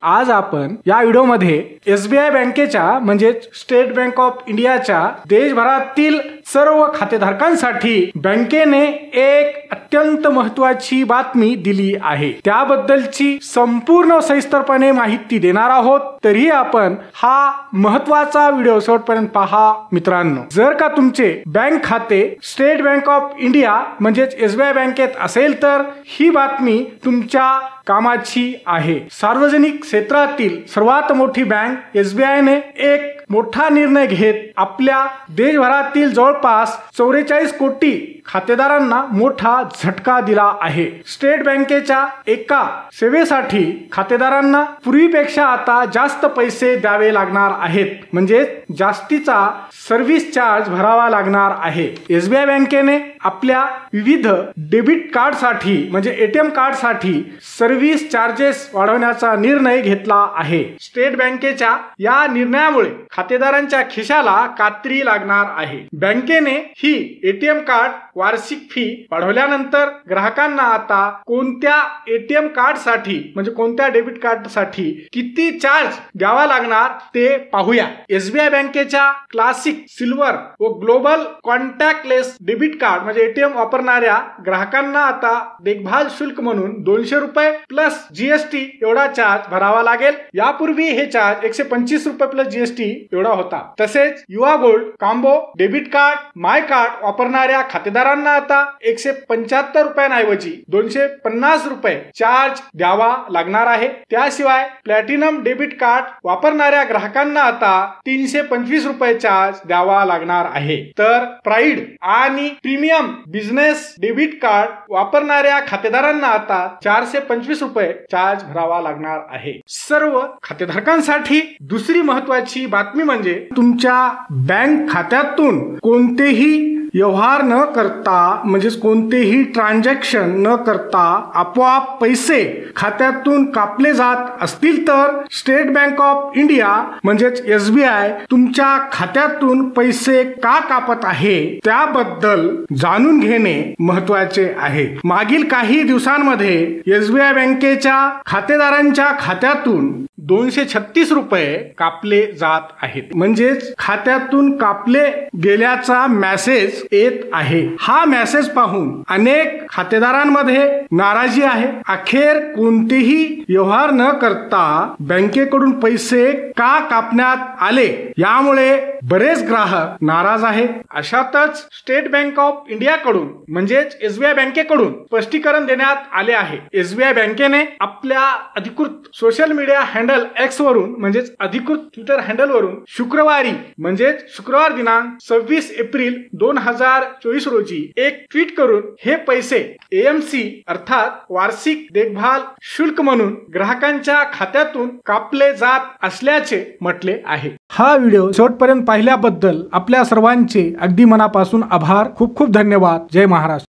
आज आपण या व्हिडिओमध्ये एसबीआय बँकेच्या म्हणजे स्टेट बँक ऑफ इंडियाच्या देशभरातील सर्व खातेधारकांसाठी बँकेने एक अत्यंत महत्त्वाची बातमी दिली आहे। त्याबद्दलची संपूर्ण सविस्तरपणे माहिती देणार आहोत। तरी आपण हा महत्त्वाचा व्हिडिओ शेवटपर्यंत पहा मित्रांनो। जर का तुमचे बँक खाते स्टेट बँक ऑफ इंडिया म्हणजे एसबीआय बँकेत असेल तर ही बातमी तुमच्या कामाची आहे। सार्वजनिक क्षेत्रातील सर्वात मोठी बँक एसबीआय ने एक मोठा निर्णय घेत आपल्या देशभरातील जवळपास 44 कोटी खातेदारांना मोठा झटका दिला आहे। स्टेट बँकेच्या एका सेवेसाठी खातेदारांना पूर्वीपेक्षा आता जास्त पैसे द्यावे लागणार आहेत, म्हणजे जास्तीचा सर्व्हिस चार्ज भरावा लागणार आहे। एसबीआय बँकेने आपल्या विविध डेबिट कार्डसाठी म्हणजे एटीएम कार्डसाठी सर्व्हिस चार्जेस वाढवण्याचा निर्णय घेतला आहे। स्टेट बँकेच्या या निर्णयामुळे खातेदारांच्या खिशाला कात्री लागणार आहे। बँकेने ही एटीएम कार्ड वार्षिक फी वाढवल्यानंतर ग्राहकांना आता कोणत्या एटीएम कार्ड साठी म्हणजे कोणत्या डेबिट कार्ड साठी किती चार्ज द्यावा लागणार ते पाहूया। एसबीआय बँकेच्या क्लासिक, सिल्वर व ग्लोबल कॉन्टॅक्टलेस डेबिट कार्ड म्हणजे एटीएम वापरणाऱ्या ग्राहकांना आता देखभाल शुल्क म्हणून 200 रुपये प्लस जीएसटी एवढा चार्ज भरावा लागेल। यापूर्वी हे चार्ज 125 रुपये प्लस जीएसटी एवढा होता। तसेच युवा गोल्ड कॉम्बो डेबिट कार्ड माय कार्ड वापरणाऱ्या खातेदारांना आता 175 रुपयांऐवजी 250 रुपये चार्ज द्यावा लागणार आहे। त्याशिवाय प्लॅटिनम डेबिट कार्ड वापरणाऱ्या ग्राहकांना आता 325 रुपये चार्ज द्यावा लागणार आहे। तर प्राइड आणि प्रीमियम बिझनेस डेबिट कार्ड वापरणाऱ्या खातेदारांना आता 425 रुपये चार्ज भरावा लागणार आहे। सर्व खातेधारकांसाठी दुसरी महत्त्वाची बातमी म्हणजे तुमच्या बँक खात्यातून कोणतेही व्यवहार न करता म्हणजे कोणतेही ट्रान्झॅक्शन न करता आपोआप पैसे खात्यातून कापले जात असतील तर स्टेट बँक ऑफ इंडिया म्हणजेच एसबीआय तुमच्या खात्यातून पैसे का कापत आहे त्याबद्दल जाणून घेणे महत्त्वाचे आहे। मागील काही दिवसांमध्ये एसबीआय बँकेच्या खातेदारांच्या खात्यातून 236 रुपये कापले जात आहेत, म्हणजेच खात्यातून कापले गेल्याचा मेसेज येत आहे। हा मेसेज पाहून अनेक खातेदारांमध्ये नाराजी आहे। अखेर कोणतेही व्यवहार न करता बँकेकडून पैसे का कापण्यात आले यामुळे बरेच ग्राहक नाराज आहेत। अशातच स्टेट बँक ऑफ इंडिया कडून म्हणजेच एसबीआय बँकेकडून स्पष्टीकरण देण्यात आले आहे। एसबीआय बँकेने आपल्या अधिकृत सोशल मीडिया हँडल एक्स वरून म्हणजेच अधिकृत ट्विटर हँडल वरून शुक्रवारी म्हणजेच शुक्रवार दिनांक 26 एप्रिल 2024 रोजी एक ट्विट करून हे पैसे एएमसी अर्थात वार्षिक देखभाल शुल्क म्हणून ग्राहकांच्या खात्यातून कापले जात असल्याचे म्हटले आहे। हा व्हिडिओ शेवटपर्यंत पाहिल्याबद्दल आपल्या सर्वांचे अगदी मनापासून आभार। खूप खूप धन्यवाद। जय महाराष्ट्र।